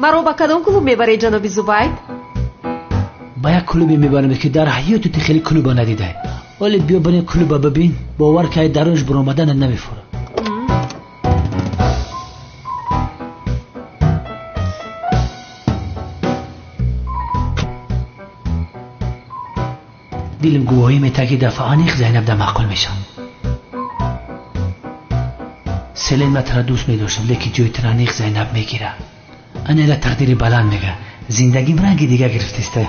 مرا با کدام کلوب میبرید جناب زبید؟ با یک کلوبی میبرم که در حیاتت خیلی کلوبا ندیده. ولی بیا بریم کلوبا ببین، باور که درونش برآمدن نمیفوره. دیلم گواهی میده که دفعه انیق زینب در معقول میشم. سلین من ترا دوست میداشتم لیکن جوی تر انیق زینب میگیره. انیلا تقدیری بلند میگه زندگیم رنگی دیگه گرفتیسته.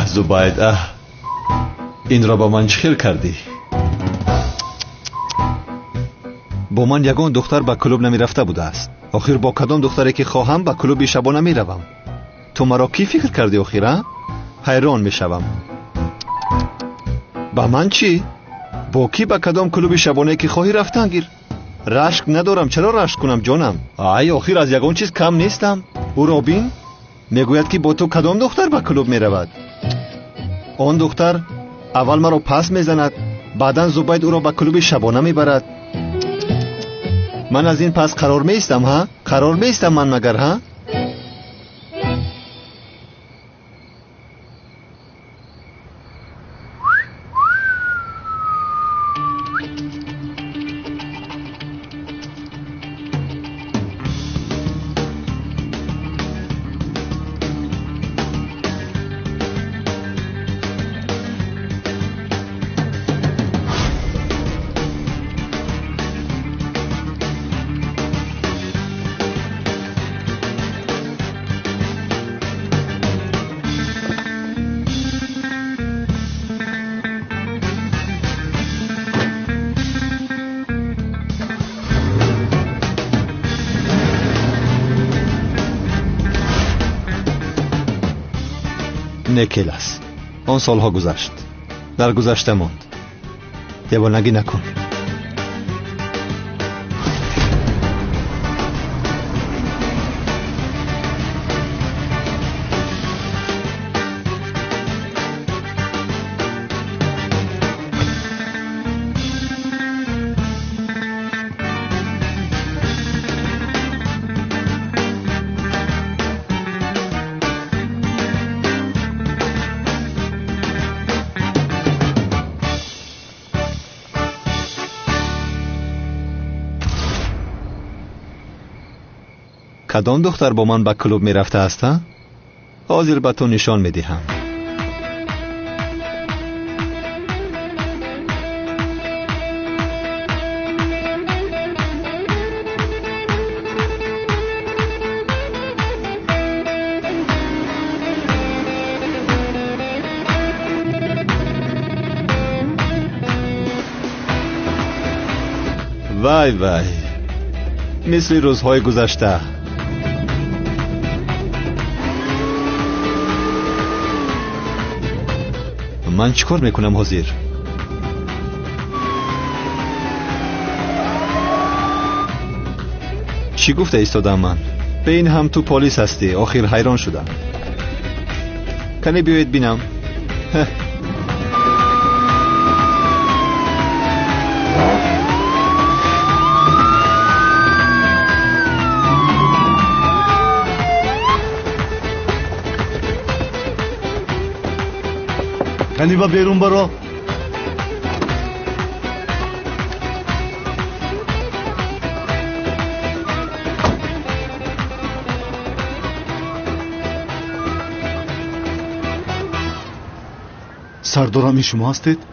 زبید این را با من چخیر کردی. با من یگان دختر به کلوب نمی رفته بوده است. آخر با کدام دختری که خواهم به کلوب شبانه می روم. تو مرا کی فکر کردی آخیره؟ حیران می شوم. با من چی؟ با کی به کدام کلوب شبانه که خواهی رفتن گیر؟ رشک ندارم، چرا رشک کنم جانم؟ آخر از یگان چیز کم نیستم. او را بین میگوید که با تو کدام دختر به کلوب می رود. آن دختر اول مرا پس می زند، بعدن زبید او را به کلوب شبانه می برد. من از این پس قرار می ایستم ها؟ قرار می ایستم من مگر ها؟ نکل است. آن سالها گذشت، در گذشته ماند. دیوانگی نکن. کدام دختر با من به کلوب می رفته است؟ حاضر به تو نشان می دهم. وای وای، مثل روزهای گذشته. من چیکار میکنم حاضر؟ چی گفته ایستادم من؟ به این هم تو پلیس هستی. آخر حیران شدم. کنی بیایید بینم. کنی با بیرون برو. سردارم شما هستید؟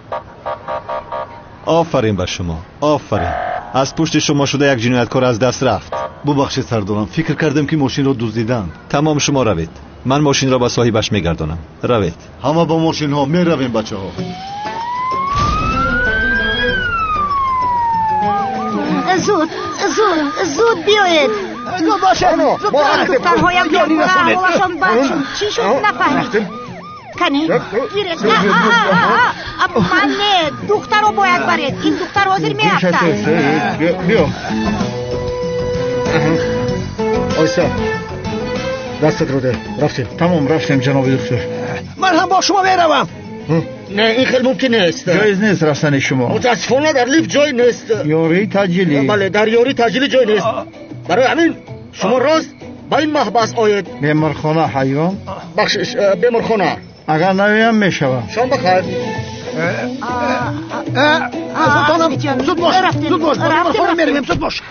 آفرین بر شما، آفرین. از پشت شما شده یک جنایتکار از دست رفت. ببخشید سردارم، فکر کردم که ماشین را دزدیدند. تمام شما روید، من ماشین را به صاحبش میگردانم. روید. همه با ماشین ها میرویم بچه ها. زود بیایید. زود باشه. دخترهایم بیان احوالشان بد شد. چی شد نفهمید؟ کنی گیرش. من نه، دختر رو باید برید. این دختر حاضر میرفتن. بیا آیسا، دستت رو ده. رفتیم، تمام رفتیم جناب دکتر. من هم با شما میروم. نه این خیلی ممکن نیست. جایز نیست رفتن شما. متاسفانه در لیفت جای نیست. یاری تاجیلی. بله در یاری تاجیلی جای نیست. برای همین شما راست با این محبس آید. بیمارخانه حیوان. بخشش بیمارخانه. اگر نویم میشوم. شما بخیر. سلطانم زود باش. زود باش. بیمارخانه میریم. زود باش.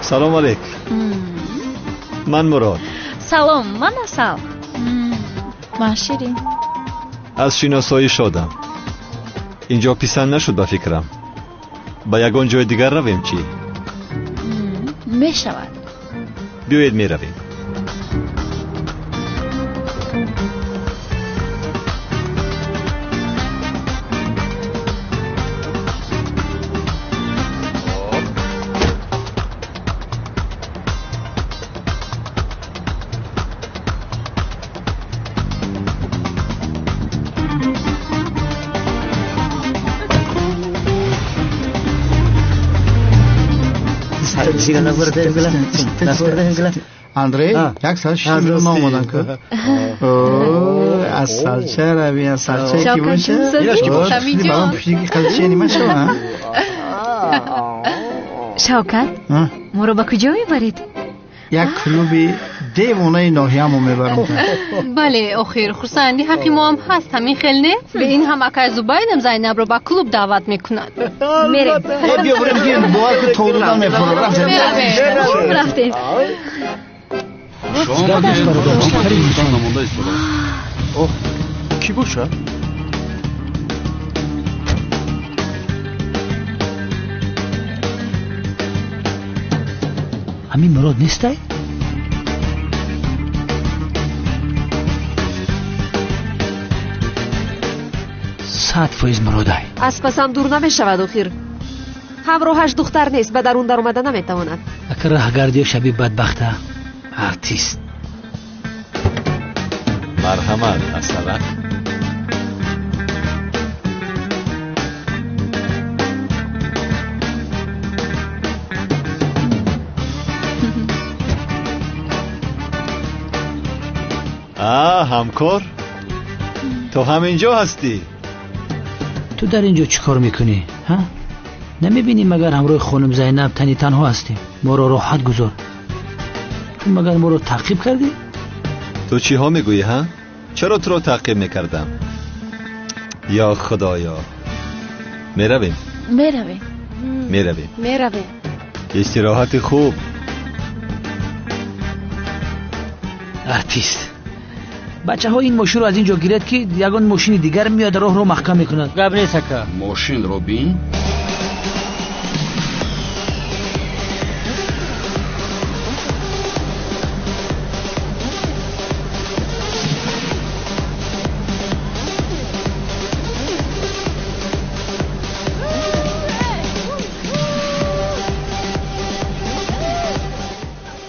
سلام علیک. من مراد. سلام من اصل. من شیرین. از شناسایی شدم. اینجا پسند نشد به فکرم. با یگان جای دیگر رویم چی؟ می شود. بیایید می رویم. اندری یک سال شیرین ما آمدن که از سالچه روی از سالچه کی باشه برام پیشگی قضیه نیمه شما شوکت ما رو با کجا میبرید؟ یک کلوبی دیوانه ناحیه ما میبرم. بله آخر خورسندی حقی ما هم هست همین خیلی نه به این هم اکر زبایدم زینب رو با کلوب دعوت میکنند. میریم بیا بریم بیان باور که تولدان میفرم رفتیم. کی باشه؟ همین مراد نیسته؟ صد فایز مراده. از پسم دور نمیشود آخر. همراهش دختر نیست به درون در اومده نمیتواند. اگر رهگردی شبیه بدبخته ارتیست. مرحمت اصلا. همکار تو همینجا هستی؟ تو در اینجا چی کار میکنی؟ ها؟ نمیبینی مگر همراه خانم زینب تنی تنها هستیم؟ ما را راحت گذار. تو مگر ما را تعقیب کردی؟ تو چی ها میگویی ها؟ چرا تو را تعقیب میکردم؟ یا خدایا. میرویم؟ میرویم. استراحت خوب. ارتیست. بچه ها این ماشین رو از اینجا گیرد که یگان ماشین دیگر میاد راه رو محکم میکنند. قبل نیست که ماشین رو بین.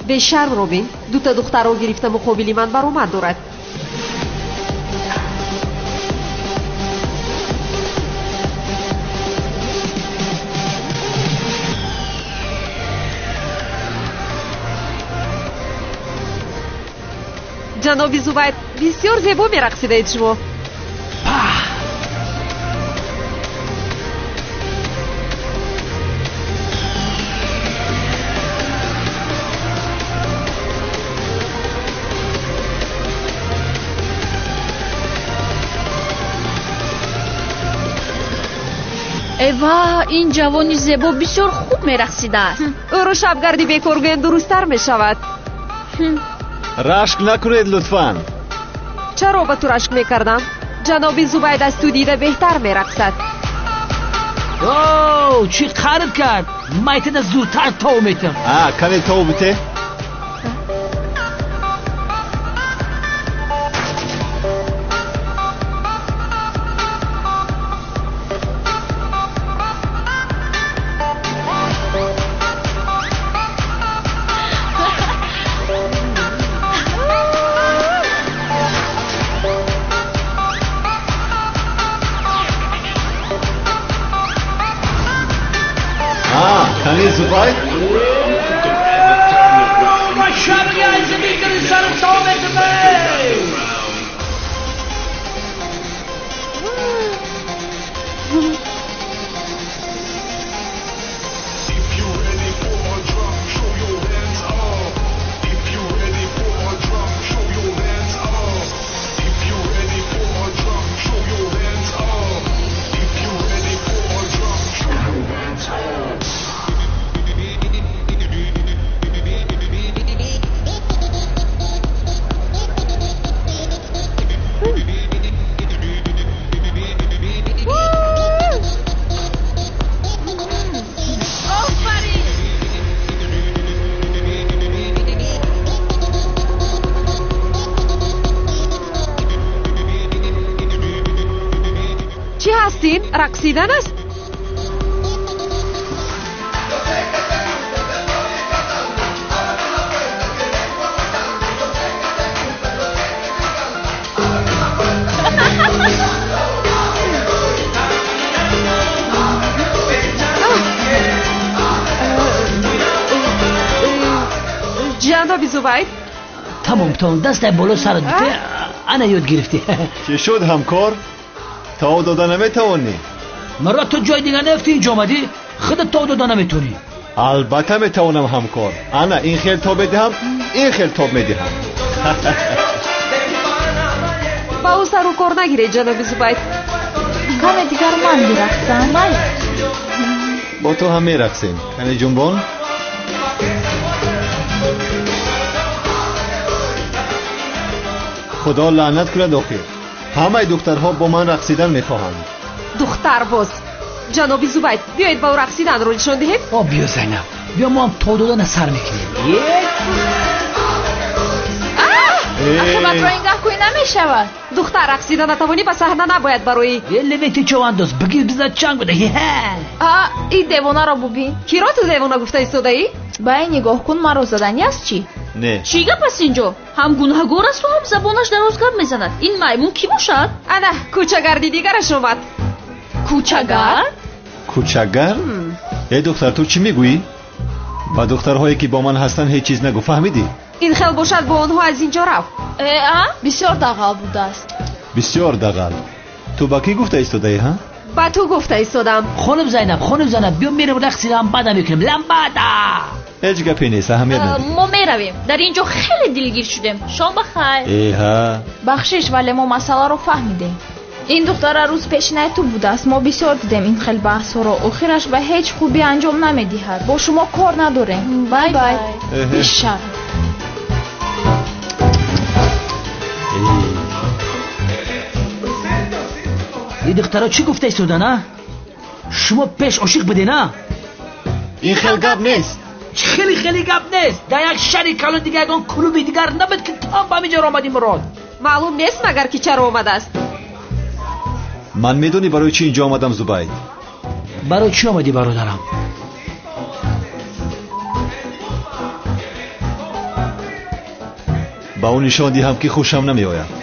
به شرم روبین دوتا دختر رو گرفته مقابلی من بر اومد دارد. جناب زبید بسیار زیبا میرقصیده اید شما. ایوا این جوانی زیبا بسیار خوب میرقصیده است. او رو شبگردی بکرگوین درست‌تر میشود. رشک نکنید لطفاً. چرا به تو رشک میکردم؟ جناب زبید از تو دیده بهتر میرقصد. اوه چی خرد کرد؟ مایتن زودتر تو میتم. کنی تو بیته؟ زبید چی هستین؟ رقصیدن است؟ جناب زبید تمام دست بالا سرت بده. انا یاد گرفتی. چی شد همکار؟ تا دادن نمیتوانی؟ مرا تو جای دیگه نفتی اینجا آمدی؟ خودت تا دادن نمیتونی. البته میتوانم همکار. انا این خیل تا بدهم، این خیل تا میدهم. با او سر و کار نگیرید جناب زبید. کم دیگر من میرقصم. با تو هم میرقصیم. کنی جنبان؟ خدا لعنت کند آخر. همه دخترها با من رقصیدن میخواهند. دختر باز. جناب زبید بیایید با او رقصیدن رو نشان دهیم. بیا زینب، بیا ما هم تا دادن سر میکنیم. آخه من را اینگاه کوی نمیشود. دختر رقصیدن نتوانی پس صحنه نباید بروی. یه لبیتی چو انداز بگیر بزد چنگ بده. این دیوانه را ببین. کی را تو دیوانه گفته ایستاده ای؟ با این نگاه کن مرا زدنی است چی؟ نه. چی گپ است اینجا؟ هم گناهگار است و هم زبانش دراز گپ میزند. این میمون کی باشد؟ انا کوچگر دیگرش اومد. کوچگر؟ کوچگر؟ ای دختر تو چی میگویی؟ با دخترهایی که با من هستن هیچ چیز نگو، فهمیدی؟ این خیل باشد با آنها از اینجا رو. بسیار دغل بوده است. بسیار دغل. تو با کی گفته ایستاده ای ها؟ با تو گفته ایستادم. خانم زینب بیا میرم رقصیدن بعد میکنیم. لمبادا هیچ گپی نیست، اهمیت نداره. ما میرویم. در اینجا خیلی دلگیر شدیم. شام بخیر. ایها بخشش، ولی ما مسئله رو فهمیدیم. این دختر روز پیشینه تو بوده است. ما بسیار دیدیم این خیلی بحث رو. آخرش به هیچ خوبی انجام نمیدهد. با شما کار نداریم. بای بای. بیشتر این دخترها چی گفته ایستاده نه؟ شما پیش عاشق بده نه؟ این خیلی گپ نیست. خیلی گپ نیست. در یک شهری کلان دیگه اگان کلوبی دیگر نبود که تا با همینجا آمدیم مراد. معلوم نیست مگر که چرا آمده است. من میدونی برای چی اینجا آمدم زبید؟ برای چی آمدی برادرم؟ با اون نشان دهم که خوشم نمی آید.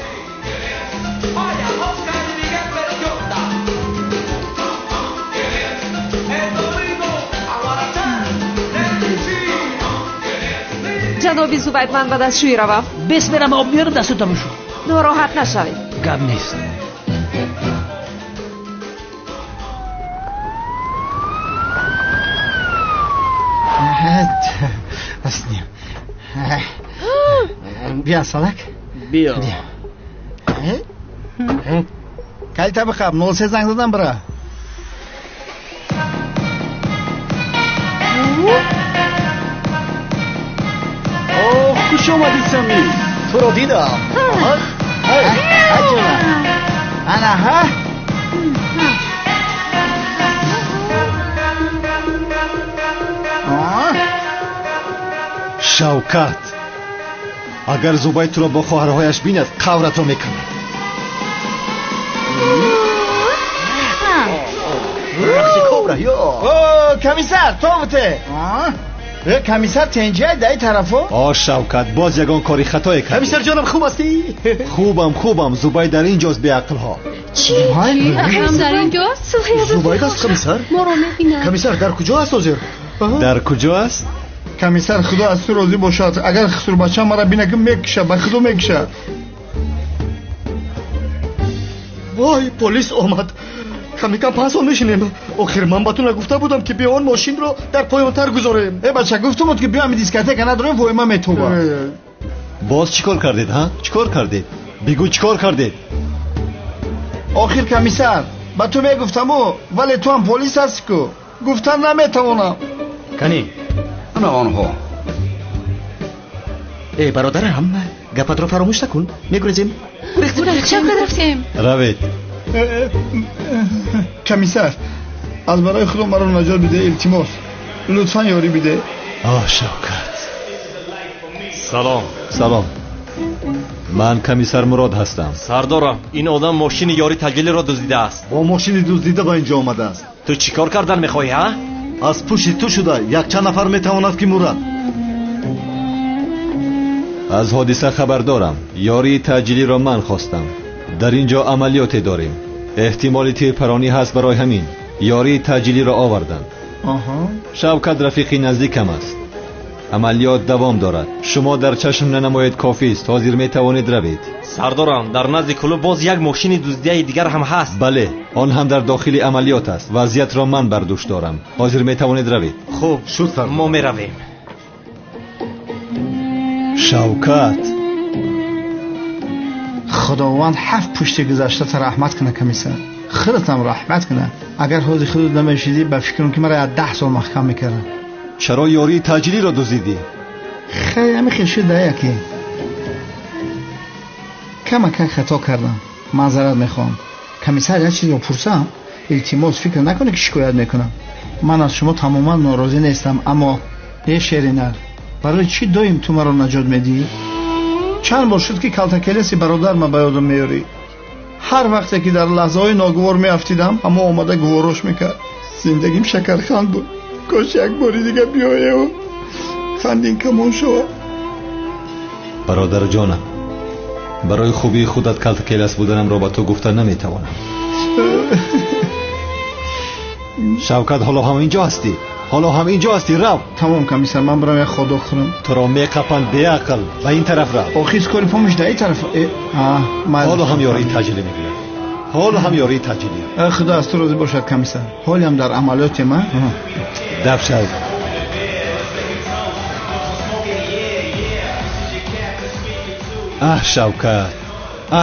جناب زبید من به دستشویی روم. بس برم آب میارم دستت بشو. ناراحت نشوید. گپ نیست. اسنیم. بیا سالک. بیا. کلی تا بخواب 03 زنگ زدم برا. خوش آمدی سمی. تو رو دیدم. انا ها شوکت اگر زبید تو را با خواهرهایش بیند قورت را میکند. رقصی کبرا یا کمیسر تو بوده. کمیسر تنجه دای طرفو. شوکت باز یگان کاری خطای کردی. کمیسر جانم خوب هستی؟ خوبم. زبید در اینجاست بی عقل ها. چی؟ هم در اینجاست؟ زبید است کمیسر؟ ما رو میبینم. کمیسر در کجا هست حاضر؟ در کجا است؟ کمیسر خدا از تو راضی باشد اگر خسرو بچه مرا بینه که میکشه به خدا میکشه. وای پلیس آمد. کمی کم پس میشینیم. آخر من با تو نگفته بودم که بیا اون ماشین رو در پایانتر گذاریم. ای بچه گفتم بود که بیا همین دیسکتک نداریم وای من میتوبه. باز چیکار کردید ها؟ چیکار کردید؟ بگو چیکار کردید؟ آخر کمیسر با تو میگفتم ولی تو هم پلیس هستی که گفتن نمیتوانم. کنی انا آنها ای برادرم گپت رو فراموش نکن. میگریزیم. رفتیم. روید. کمیسر از برای خودم مرا نجات بده التماس لطفا یاری بده. شوکت. سلام. من کمیسر مراد هستم. سردارم این آدم ماشین یاری تجلی را دزدیده است. با ماشین دزدیده با اینجا آمده است. تو چیکار کردن میخوای ها؟ از پشت تو شده یک چند نفر میتواند که مرد. از حادثه خبر دارم. یاری تجلی را من خواستم. در اینجا عملیاتی داریم. احتمالی تیرپرانی هست برای همین یاری تجلی را آوردن. شوکت رفیقی نزدیکم است. عملیات دوام دارد. شما در چشم ننماید کافی است. حاضر میتوانید روید. سردارم در نزد کلوب باز یک ماشین دزدیده دیگر هم هست. بله آن هم در داخل عملیات است. وضعیت را من بر دوش دارم. حاضر میتوانید روید. خوب شد ما میرویم. شوکت خداوند 7 پشت گذشته رحمت کنه کمیسر. خودت هم رحمت کنه. اگر حاضر خودت نمیشیدی به فکرم که مرا 10 سال محکم میکردن. چرا یاری تجلی را دزدیدی؟ خیلی همی شده یکی کمک خطا کردم. معذرت میخوام. کمیسر یک چیز رو پرسم التماس فکر نکنه که شکایت میکنم. من از شما تماما ناراضی نیستم اما یه شیرینر برای چی دایم تو مرا نجات میدی؟ چند بار شد که کلتکلیسی برادر من به یادم میاری. هر وقتی که در لحظه های ناگوار میافتیدم اما آمده گواراش میکرد. زندگیم شکرخند بود. کاش یک باری دیگه بیایه و خندین کمان شود. برادر جانم برای خوبی خودت کلتکلیس بودنم را با تو گفتن نمیتوانم. شوکت حالا هم اینجا هستی. رو. تمام کمیسر من برام یک خدا خورم. تو را میقپند بی عقل. به این طرف رو. آخیز کاری پامش در این طرف. حالا هم یاری تجلی میگیره. خدا از تو راضی باشد کمیسر. حالی هم در عملیات من دف شد.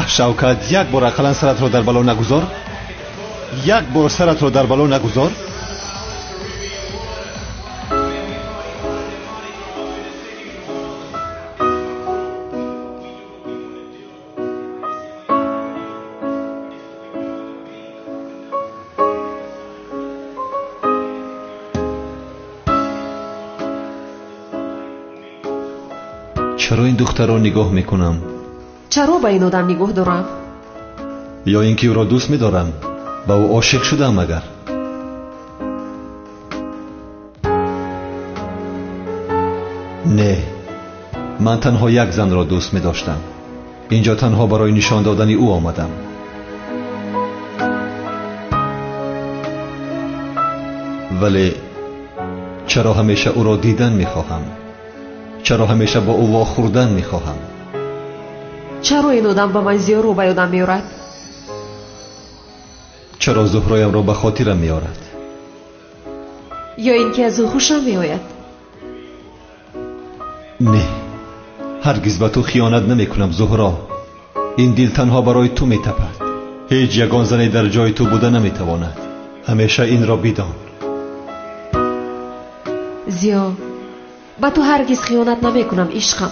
شوکت یک بار اقلا سرت رو در بلا نگذار. چرا این دختر رو نگاه میکنم؟ چرا با این آدم نگاه دارم؟ یا اینکه او را دوست میدارم. با او عاشق شدم مگر؟ نه من تنها یک زن را دوست میداشتم. اینجا تنها برای نشان دادن او آمدم. ولی چرا همیشه او را دیدن میخواهم؟ چرا همیشه با او واخوردن میخواهم؟ چرا این آدم با من زیاد رو به یادم میارد؟ چرا زهرایم را به خاطرم میارد؟ یا اینکه از او خوشم میآید؟ نه هرگز به تو خیانت نمیکنم زهرا. این دل تنها برای تو میتپد. هیچ یگان زنی در جای تو بوده نمیتواند. همیشه این را بدان. زیا با تو هرگز خیانت نمیکنم عشقم.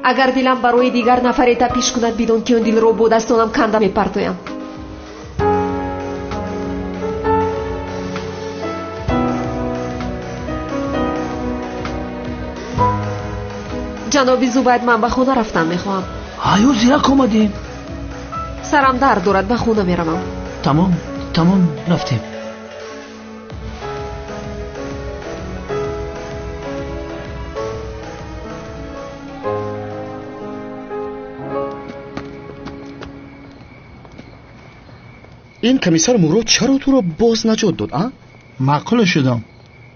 اگر دلم برای دیگر نفری تپیش کند بدون که اون دل رو با دستانم کنده میپرتویم. جنابی زوباید من به خونه رفتم میخواهم. آیو زیرک آمدیم. سرم درد دارد به خونه میروم. تمام رفتیم. این کمیسر مراد چرا تو رو باز نجات داد؟ معقول شدم.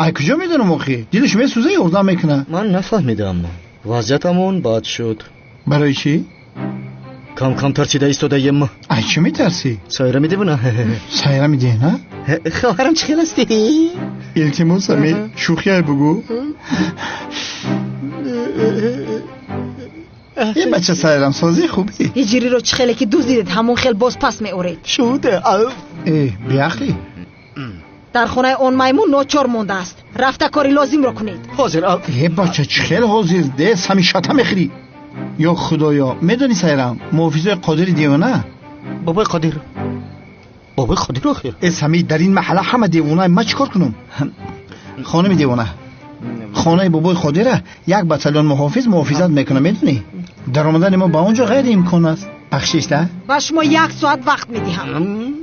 ای کجا میدونم آخی؟ دلش میسوزه یردم میکنه. من نفهمیدم. وضعیتمون بد شد. برای چی؟ کم کم ترسیده ایستاده‌ایم. ای چی میترسی؟ سایره میده نه؟ سایره میده نه؟ خواهرم چه خیلی هستی؟ التماس می شوخی بگو. یه بچه سایرم سازی خوبی. هجری رو چه خیلی که دوست دیدید همون خیل باز پس می اورید. شده. بیاخلی. در خونه اون میمون ناچار مونده است. رفته کاری لازم رو کنید. حاضر. یه بچه چه خیلی حاضر ده سمی شاته میخری. یا خدایا میدونی سایرم محافظه قادر دیوانه. بابای قادر آخر اسمی در این محله همه دیوانه. ما چیکار کنم؟ خانم دیوانه خانه بابای قادره یک بتالون محافظت میکنه میدونی؟ در آمدن ما با اونجا غیر امکان است. بخشش ده؟ با شما 1 ساعت وقت میدیم.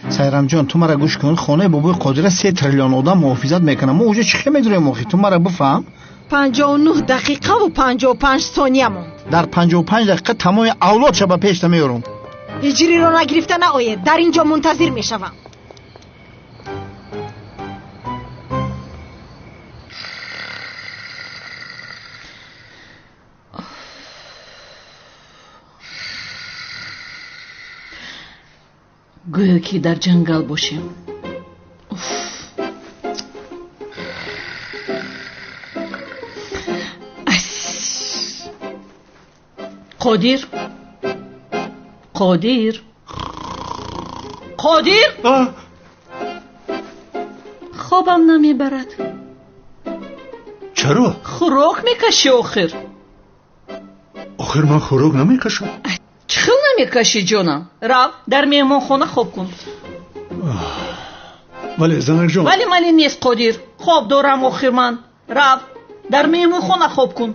سایرم جان تو مرا گوش کن. خانه بابای قادره 3 تریلیون آدم محافظت میکنه. ما اونجا چی میدونیم آخی؟ تو مرا بفهم. 59 دقیقه و 55 ثانیه موند. در 55 دقیقه تمام اولاد شب پیش میارم. هجری رو نگرفته نآید. در اینجا منتظر میشوم. گویا که در جنگل باشیم. قادر خوابم نمیبرد. چرا؟ خوراک میکشی آخر من خوراک نمیکشم. چخیل نمیکشی جانم. رو در مهمان خانه خواب کن. ولی زنک جان ولی نیست قادر. خواب دارم آخر من. رو در مهمان خانه خواب کن.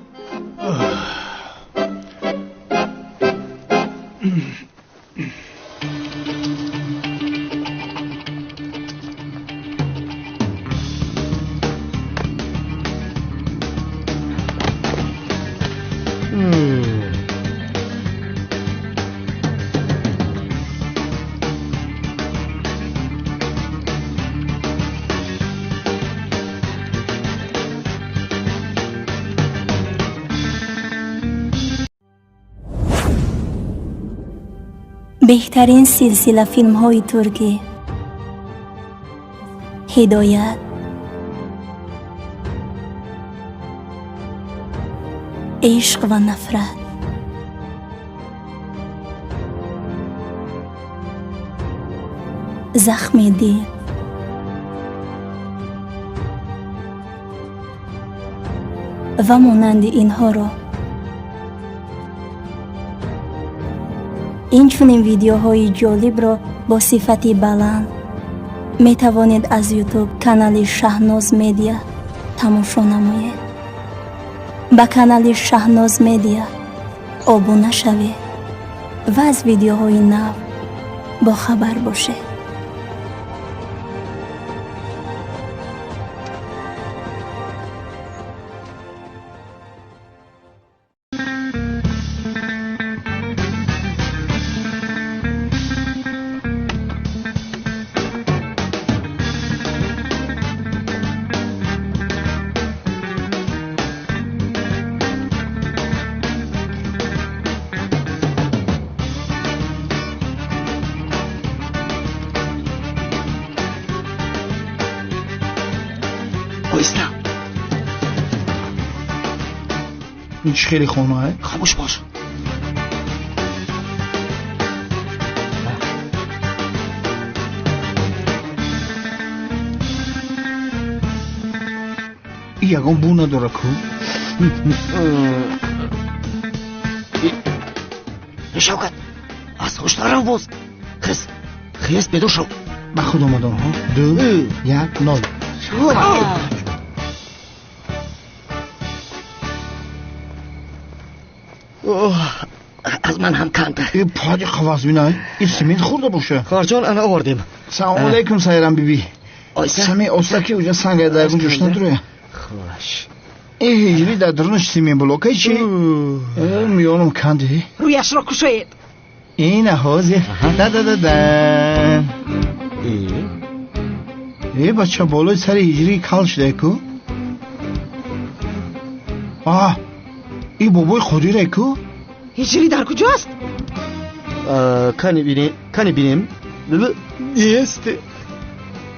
بهترین سلسله فیلم های ترکی هدایت، عشق و نفرت، زخم دل، و مانند اینها را این چنین ویدیوهای جالب را با صفت بلند می توانید از یوتیوب کانال شهناز مدیا تماشا نمایید. با کانال شهناز مدیا ابونه شوید و از ویدیوهای نو با خبر باشید. این چی خیلی خونه؟ خاموش باش. این یکان بو نداره کو؟ شوکت از خوشترم باز خیست بدو شو. با خود آمدن ها 2 1 0. از من هم کنده. این پاді خواست بینای این سمید خورده باشه. کارجان انا آوردیم. سلام علیکم سایرم بیبی. سمی اصلاکی اونجا سنگ دایگون جوشتن دوره. خوش. این هجری در درونش سیمین بلوکه چی؟ میانم کنده. رویش را کشید. این حوزه ای بچه بالای سر هجری کل شده کو ای بابای خودی ره کو هجری در کجاست؟ کنی بینیم نیست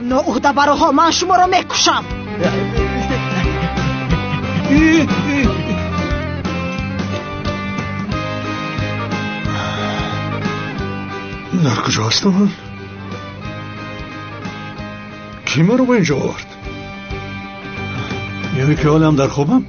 ناعوده براها من شما را میکشم در کجا هستم من؟ کی من رو به اینجا آورد؟ یعنی که حالم در خوابم؟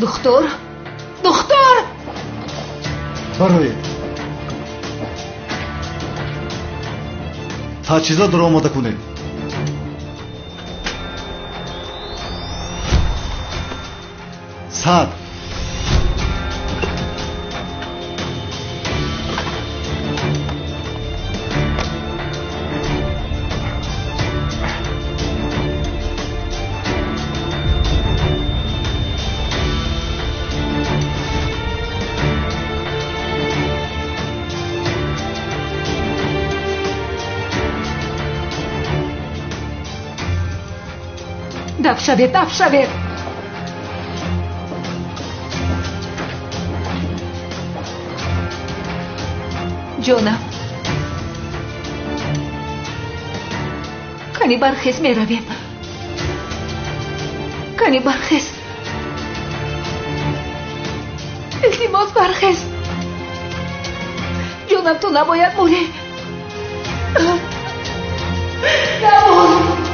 دختر برای تجهیزات رو آماده کنید سر دف شوید جانم کنی برخیز می رویم کنی برخیز التماس برخیز جانم تو نباید موری نمون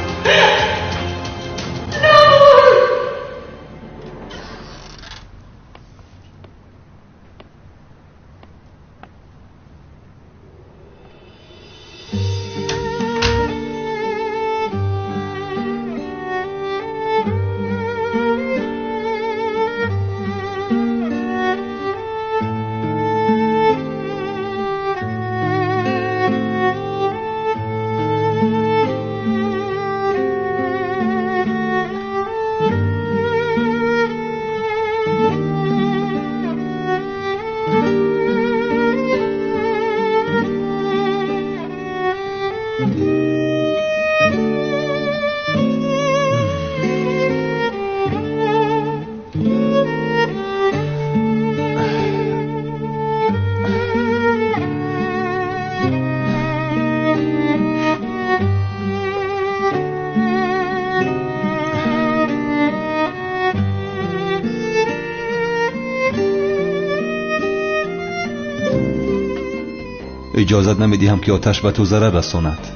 اجازت نمیدیم که آتش به تو ضرر رساند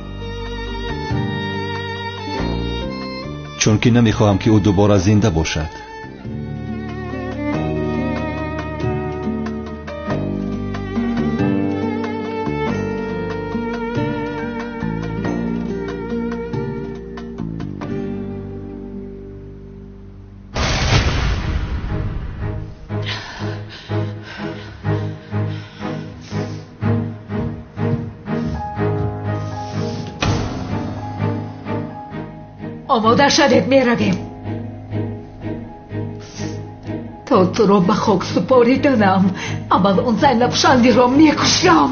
چون که نمیخواهم که او دوباره زنده باشد آماده شدید می رویم تا تو را به خاک سپاریدنم اول اون زن لبشندی را می کشم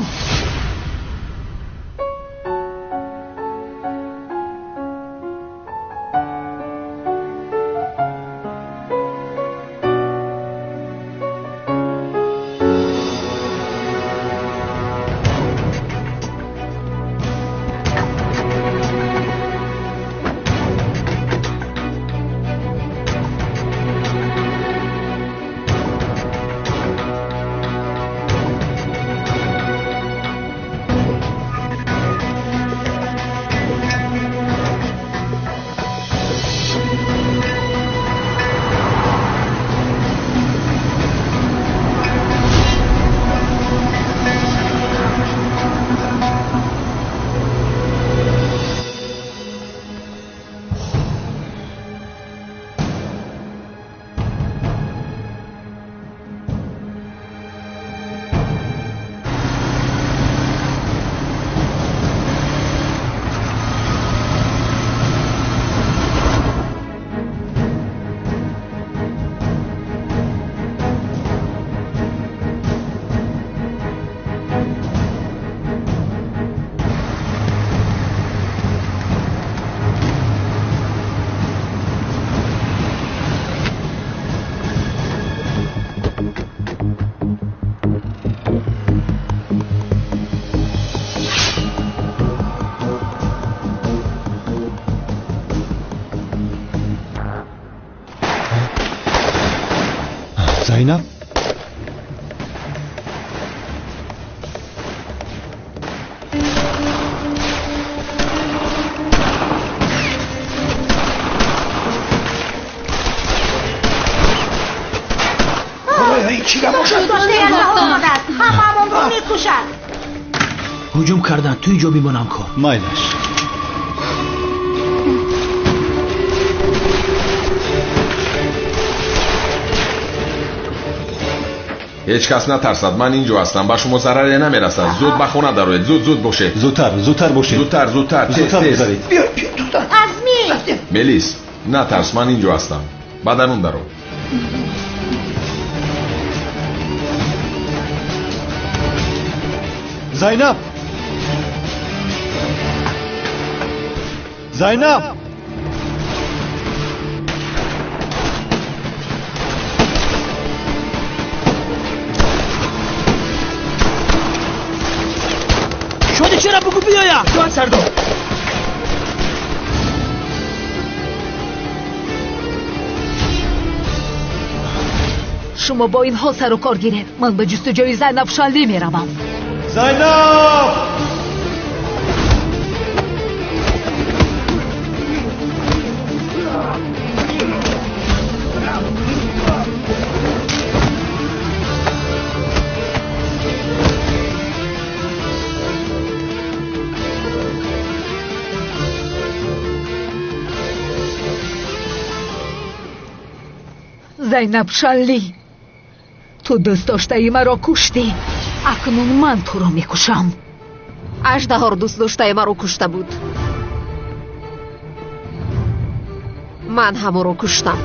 زینب هممون رو میکشن. هجوم کردن تو اینجا میمونم کار مایلش هیچ کس نترسد، من اینجا هستم، به شما ضرری نمیرسد. زود به خونه دروید، زود باشه. زودتر باشید. زودتر بذارید. بیا دختر عزمی ملیس نترس، من اینجا هستم. بدنون درو. زینب شده چرا بگو بیایم جوان سردار شما با این ها سر و کار گیرید. من به جستجوی زینب شالی میروم. زینب زینب شالی، تو دوست داشته ای مرا کشتی. اکنون من تو را میکشم. اژدها رو دوست داشته مرا کشته بود. من هم رو کشتم.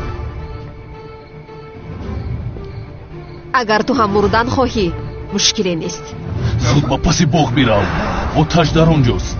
اگر تو هم مردن خواهی مشکلی نیست. زود با پس باغ میرم. آتش در آنجاست.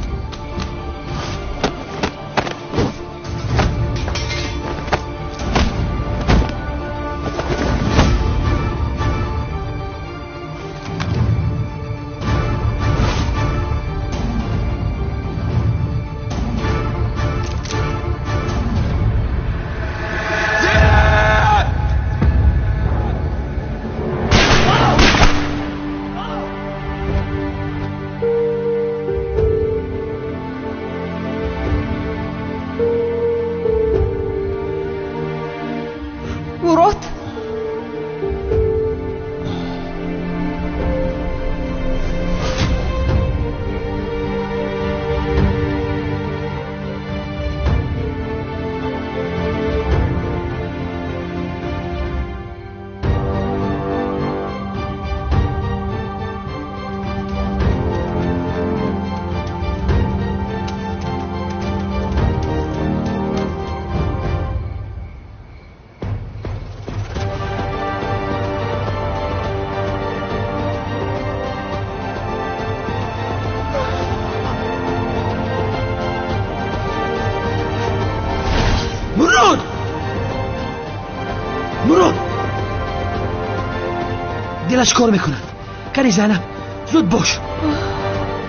دلش کار میکنن. کنی زینب زود باش،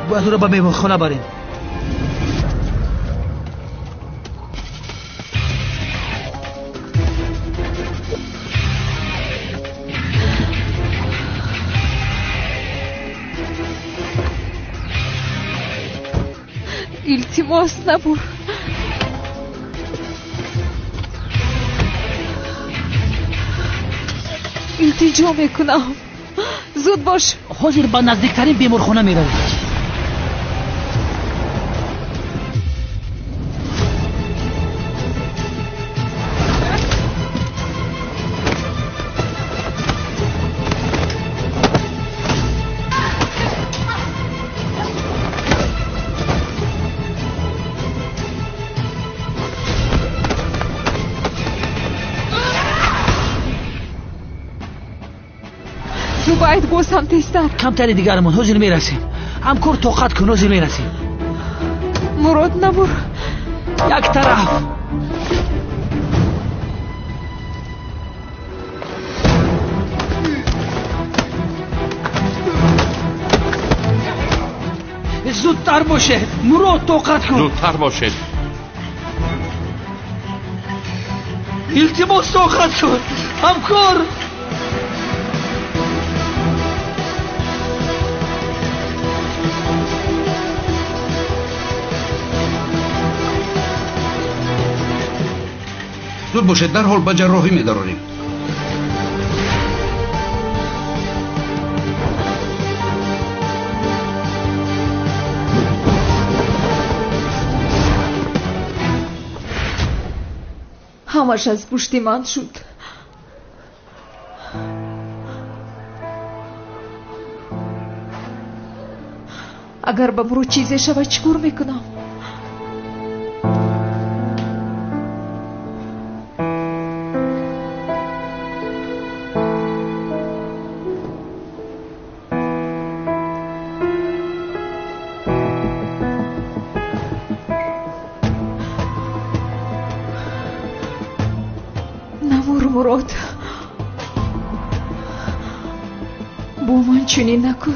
باید او را به میهمانخانه بریم. التماس نبر. التجا میکنم زود باش. حاضر با نزدیکترین بیمارخانه میرویم. تو باید بازم تیستر. کمتری دیگرمون حاضر میرسیم. هم کار طاقت کن حاضر میرسیم. مراد نبر. یک طرف. زودتر باشه مراد، طاقت کن. زودتر باشه. التماس طاقت کن همکار. زود باشید، در حال به جراحی می‌داریم. همش از پشتیمان شد. اگر بمرو چیزی شود چیکار میکنم؟ مراد با من چنین نکن.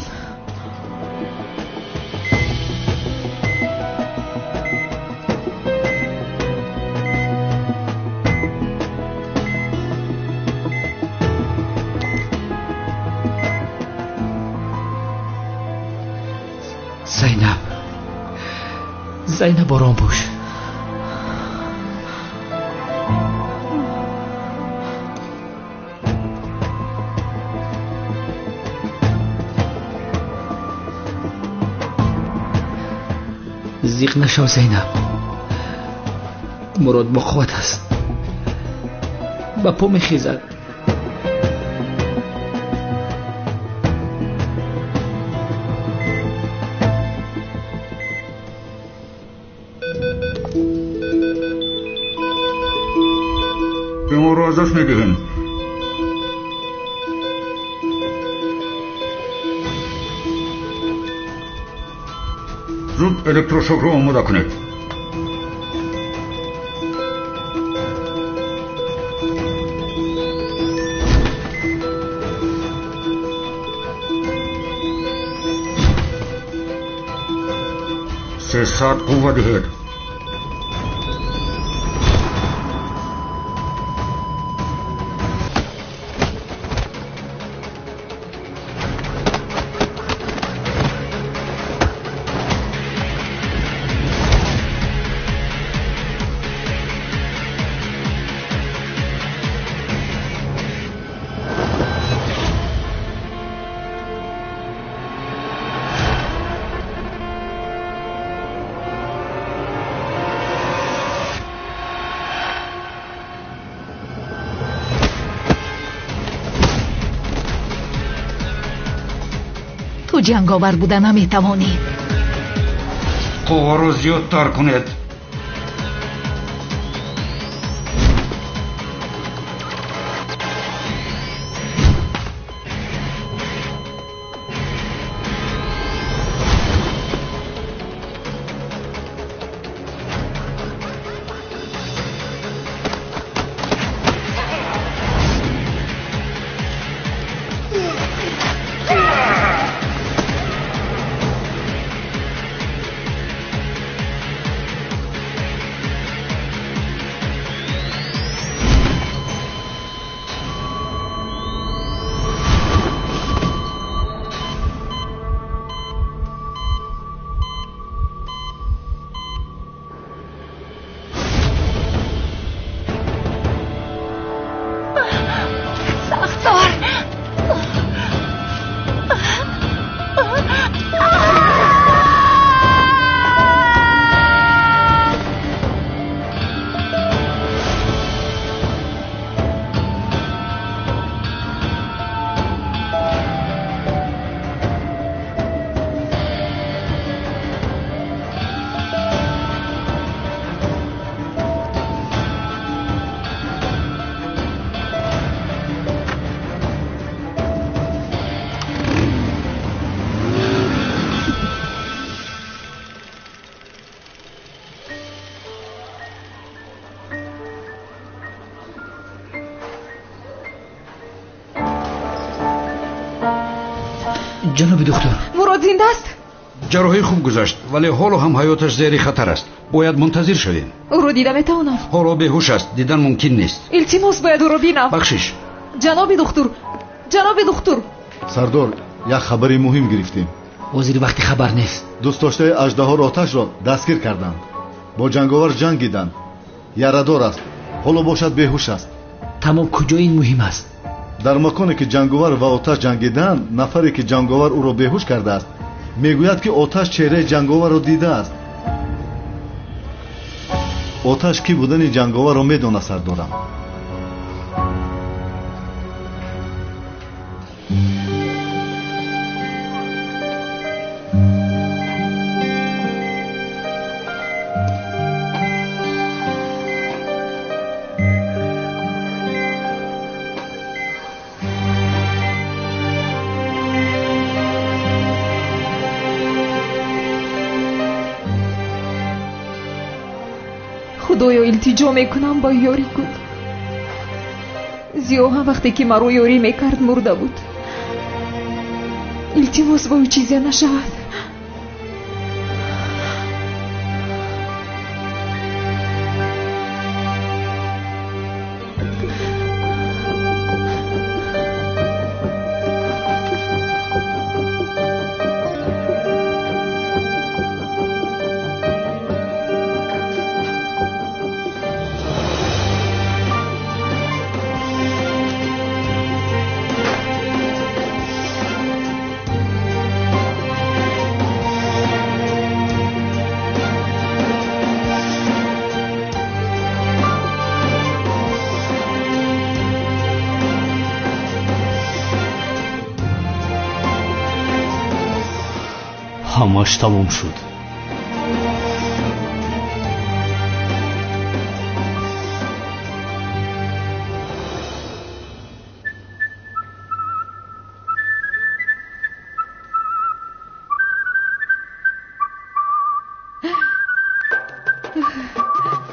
زینب آرام باش. زیق نشو زینب، مراد با قوت است، با پا میخیزد. به ما رو ازش میگهن. زود الکتروشوک رو آماده کنید. سه ساعت قوه دهید. تو جنگاور بودن نمیتوانی. قوه رو زیادتر کنید. جناب دکتر، مراد زنده است؟ جراحی خوب گذشت ولی حالا هم حیاتش زیر خطر است. باید منتظر شویم. او رو دیدم میتوانم؟ حالا بیهوش است، دیدن ممکن نیست. التماس باید او رو بینم. بخشش. جناب دکتر. سردار، یک خبری مهم گرفتیم. وزیر وقتی خبر نیست. دوست داشته اژدها آتش را دستگیر کردند. با جنگاور جنگیدند. یاره‌دار است. حالا باشد بیهوش است. تمام کجا این مهم است؟ در مکانی که جنگاور و آتش جنگیدند، نفری که جنگاور او را بیهوش کرده است میگوید که آتش چهره جنگاور را دیده است. آتش کی بودن جنگاور را میداند سردارم. خدایا التجا میکنم با یاری کن. زیا هم وقتی که مرا یاری میکرد مرده بود. التماس با او چیزی نشود. همش تمام شد.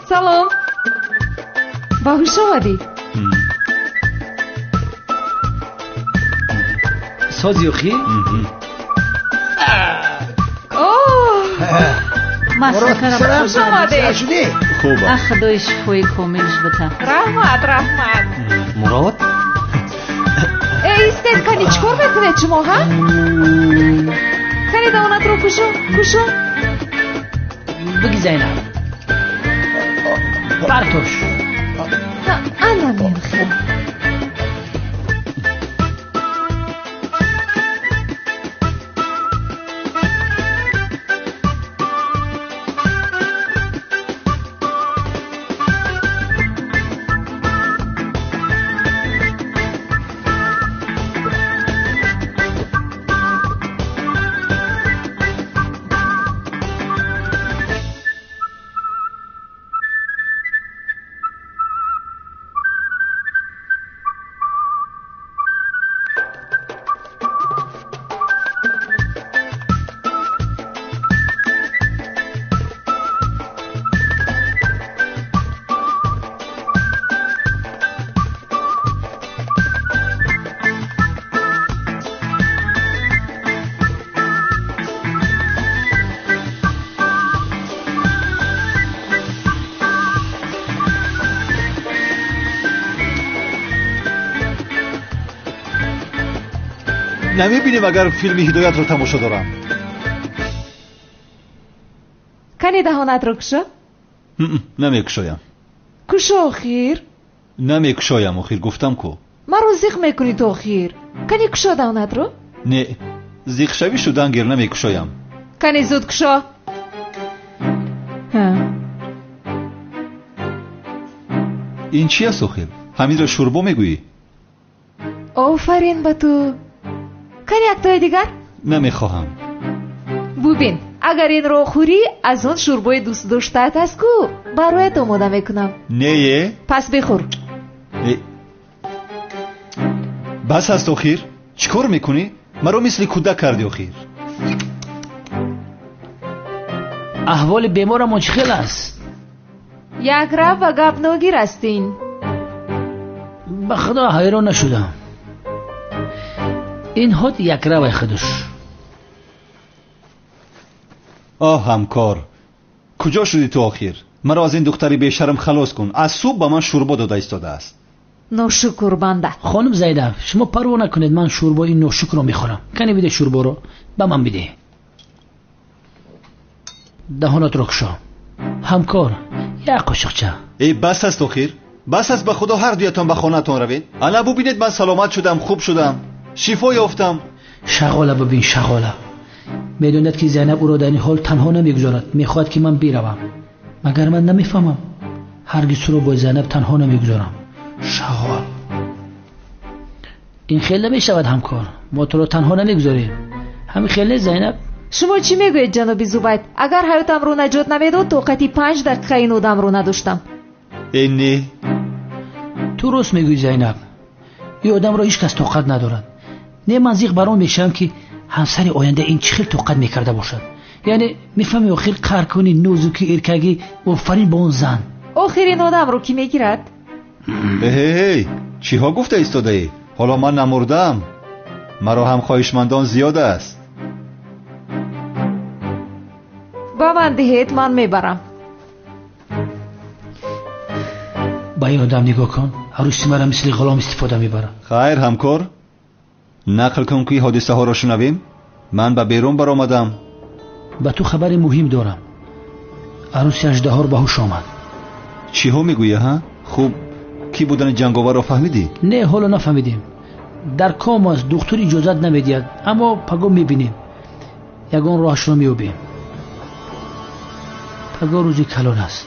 سلام. باهوش آمدی؟ سازی اخی؟ خوش آمده. خوبه. خدای شفای کاملش بده. رحمت. مراد؟ ایستید کنی چکار میکنید شما ها؟ کنی دانت رو کشو. بگی زینب. برتوش. انا میخوام. نمیبینیم اگر فیلم هدایت رو تماشا دارم. کنی دهانت رو کشو؟ نمیکشایم. کشو آخیر؟ نمیکشایم آخیر گفتم کو. مرا زیخ میکنی تو آخیر. کنی کشو دهانت رو؟ نه زیخ شوی شدن گیر نمیکشایم. کنی زود کشو. این چی است آخیر؟ همین را شوربا میگویی؟ آفرین با تو. کنی یک تای دیگر؟ نمیخواهم. ببین اگر این رو خوری از اون شوربای دوست داشتت است کو برایت آماده میکنم. نه پس بخور. بس است آخیر؟ چیکار میکنی؟ مرا مثل کودک کردی آخیر. احوال بیمارم چخیل است؟ یک رب و گپ نگیر استین. به خدا حیران نشدم. این هات یک رب خودش. همکار کجا شدی تو آخیر؟ مرا از این دختری بیشرم خلاص کن. از صبح به من شوربا داده ایستاده است. نوشکر بنده. خانم زیدب شما پروا نکنید، من شوربا این نوشکر رو میخورم. کنی بده شوربا رو به من بده. دهانت رو کشا. همکار یک قاشقچه. بس است آخیر؟ بس است به خدا هر دویتان به خانه‌تان روید. انا ببینید من سلامت شدم، خوب شدم، شفا یافتم. شغاله ببین شغاله. میدوند که زینب او را در این حال تنها نمیگذارد، میخواهد که من بروم. مگر من نمیفهمم؟ هرگز او را با زینب تنها نمیگذارم. شغال این خیلی نمیشود همکار، ما تو را تنها نمیگذاریم. همین خیلی زینب. شما چی میگوید جناب زبید؟ اگر حیاتم رو نجات نمیداد طاقتی 5 دقیقه این آدم رو نداشتم. اینی تو راست میگوی زینب، این آدم را هیچ کس طاقت ندارد. نه منزیق برام میشم که همسر آینده این چه خیلی طاقت میکرده باشد. یعنی میفهمی آخر قرکنی نوزوکی ارکگی آفرین با اون زن. آخرین آدم رو کی میگیرد؟ هی چی ها گفته ایستاده ای؟ حالا من نمردم، مرا هم خواهشمندان زیاد است. با من دهید من میبرم. با این آدم نگاه کن، عروسی مرا مثل غلام استفاده میبره. خیر همکار، نقل کن که حادثه ها را شنویم. من به بیرون برآمدم. به تو خبر مهم دارم. عروسی اژدها به هوش آمد. چی ها میگویی ها؟ خوب کی بودن جنگاور را فهمیدی؟ نه حالا نفهمیدیم. در کام است، دکتر اجازت نمیدید، اما پگاه میبینیم. یگان راهش را میابیم. پگاه روزی کلان است.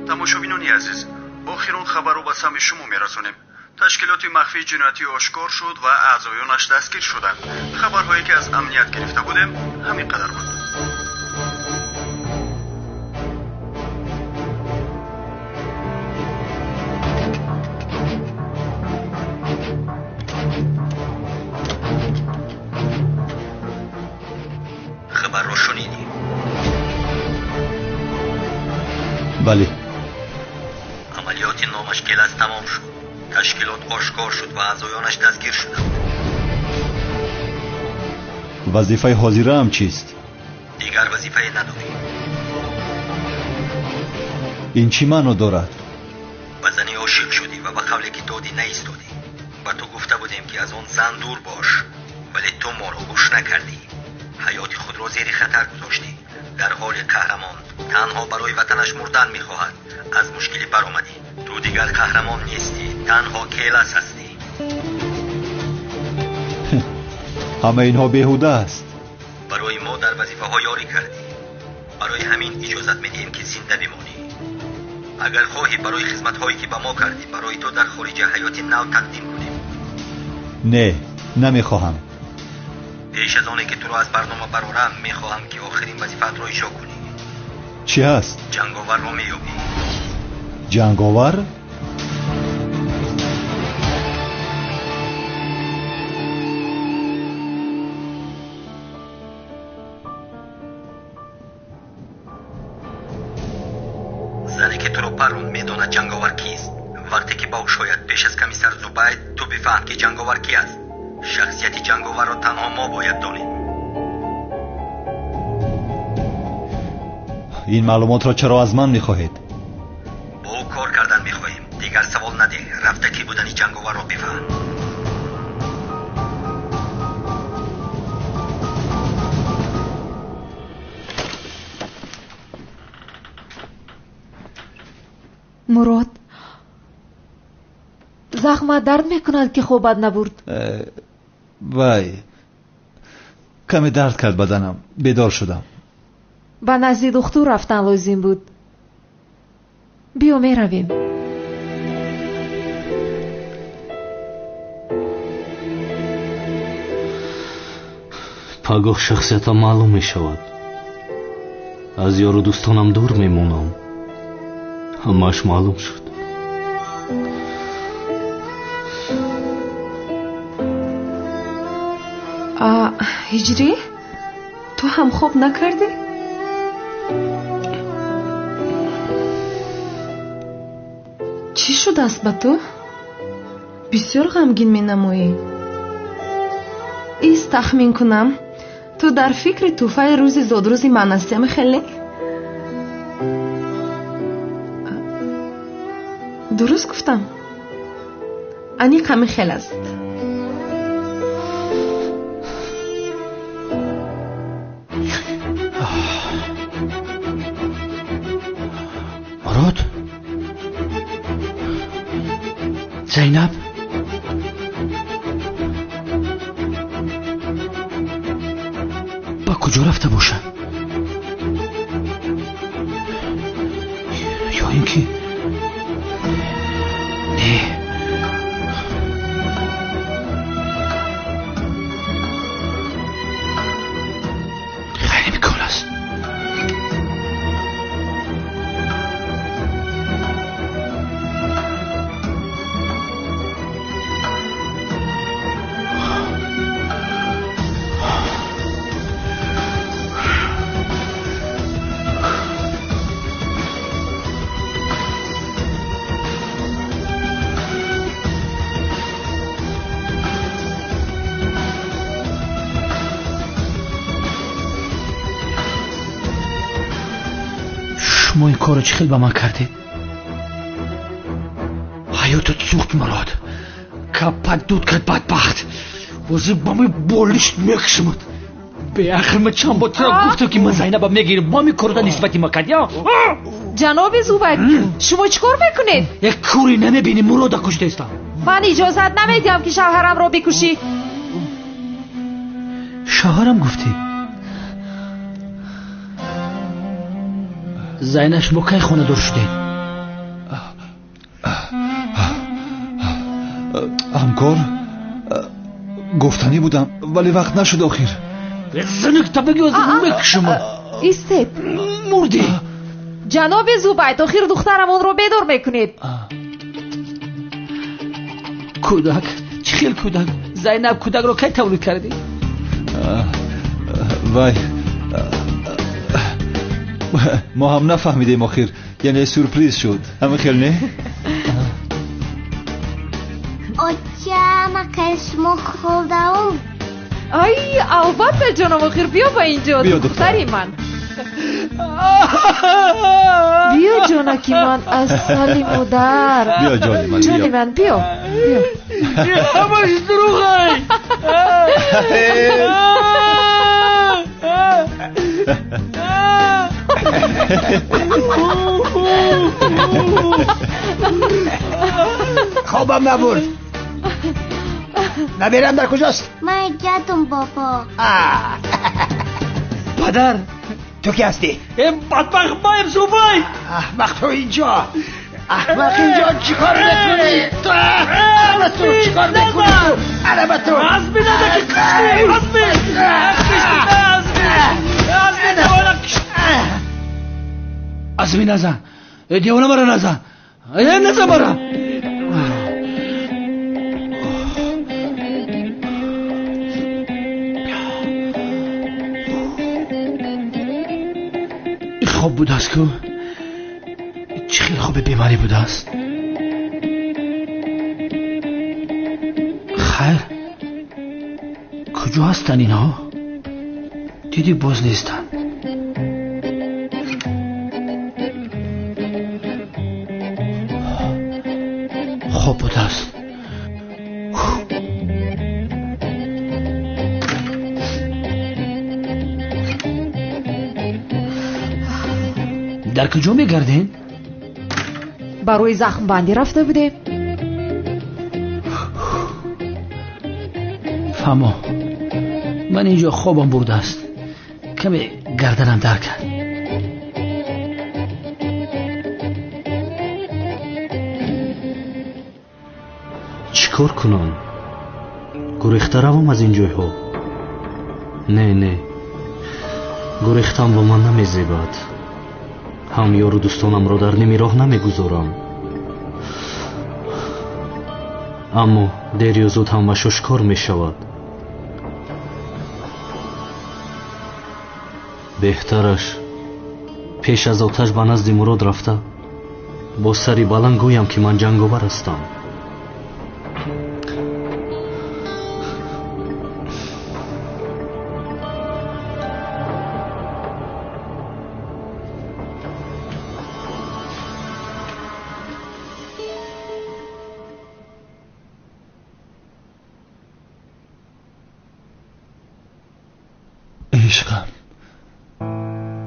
تماشابینان عزیز، آخرین خبر رو به سمع شما میرسونیم. تشکیلات مخفی جنایتی آشکار شد و اعضایانش دستگیر شدند. خبرهایی که از امنیت گرفته بودیم همین قدر بود. خبر رو شنیدی؟ بله. عملیات نامشکل از تمام شد. تشکیلات آشکار شد و اعضایانش دستگیر شدند. وظیفه حاضره هم چیست؟ دیگر وظیفه نداری. این چی معنی دارد؟ به زنی عاشق شدی و به قولی که دادی نایستادی. به تو گفته بودیم که از آن زن دور باش، ولی تو ما را گوش نکردی. حیات خود را زیر خطر گذاشتی. در حال قهرمان تنها برای وطنش مردن میخواهد. از مشکلی برآمدی. تو دیگر قهرمان نیستی، تنها کیلس هستی. همه اینها بیهوده است. برای ما در وظیفه ها یاری کردی. برای همین اجازت میدیم که زنده بمانی. اگر خواهی برای خدمت هایی که به ما کردی برای تو در خارج حیات نو تقدیم کنیم. نه، نمیخواهم. پیش از آنی که تو را از برنامه برارم میخواهم که آخرین وظیفت را اجرا کنی. چی هست؟ جنگاور را میابی. جنگاور؟ زنی که تو را پرون میداند جنگاور کیست. وقتی که با شاید پیش از کمیسر زبید تو بفهم که جنگاور کی است. شخصیت جنگاور را تنها ما باید دانیم. این معلومات را چرا از من میخواهید؟ با او کار کردن میخواهیم. دیگر سوال نده. رفته کی بودنی جنگاور را بفهم. زخمت درد میکند که خوابت نبرد. وای کمی درد کرد بدنم. بیدار شدم. به نزد دکتر رفتن لازم بود. بیا میرویم. پگاه شخصیتم معلوم میشود. از یار و دوستانم دور میمونم. همش معلوم شد. هجری تو هم خواب نکردی؟ چی شده است با تو؟ بسیار غمگین می نمایی. ایست تخمین کنم تو در فکر توفای روز زادروز من هستیم خیلی؟ درست گفتم. انی غم خیلی است. مراد زینب با کجا رفته باشه؟ یا اینکه نه خیلی امکان است. شما این کارو چه خیلی با من کردید؟ حیاتت سوخت مراد. کپت دود کرد بدبخت. وزی با می بولیشت میکشمد. به آخر من چند با ترا گفتم که من زینب میگیرم. با می کردن نسبتی ما کرد یا؟ جناب زوبک شما چیکار میکنید؟ یک کوری نمیبینی مراد کشته استم. من اجازت نمیدم که شوهرم را بکشی. شوهرم گفتی؟ زینب شما کی خونه دار شدید؟ همکار گفتنی بودم ولی وقت نشد آخر. زنک تا بگی از اون بکشم. ایستید مردی. جناب زوبایت آخر دخترمون رو بیدار میکنید. کودک چه خیلی کودک. زینب کودک رو کی تولید کردی؟ وای ما هم نفهمیدیم آخر. یعنی سورپریز شد. همه خیلی نه؟ آجا ما کشمو خوردم. ای البته جناب آخر بیا با اینجا. بیا دختری من. بیا جانکی من از سالی مادر. بیا جانی من. جانی من بیا. همش دروغه. خوابم نبرد. نبیرم در کجاست؟ من جاتم بابا. پدر تو کی هستی؟ این بدبخت بایم زوبای. احمق تو اینجا. احمق اینجا چیکار میکنی؟ تو احمق تو چیکار میکنی؟ احمق تو عزمی نده که کشتی. عزمی نزن. دیوانه مرا نزن. نزن مرا. خواب بوده است که چه خیلی خواب بیماری بوده است. خیر کجا هستن اینها؟ دیدی باز نیستن. خواب بوده است. در کجا میگردین؟ برای زخم بندی رفته بوده. فهمو من اینجا خوابم برده است کمی گردنم در کرد چیکار کنم گریخته روم از این جایها نه گریختم با من نمیزیبد هم یارو دوستانم را در نیمی راه نمیگذارم اما دیر یا زود همش آشکار میشود بهترش پیش از آتش به نزد مراد رفته با سری بلند گویم که من جنگاور هستم عشقم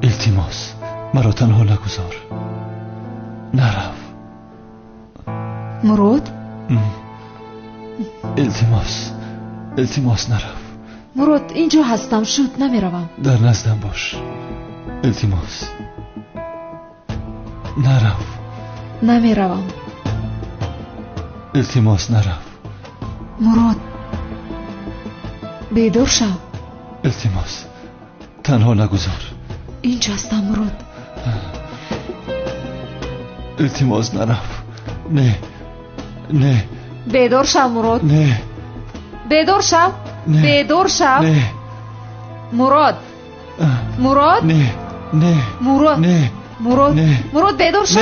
التماس مرا تنها نگذار نرو مراد التماس نرو مراد اینجا هستم شد نمیروم در نزدم باش التماس نرو نمیروم التماس نرو مراد بیدار شو التماس تنها نگذار اینجا هستم مراد التماس نرو نه بیدار شو مراد نه بیدار شو بیدار شو مراد نه مراد نه مراد بیدار شو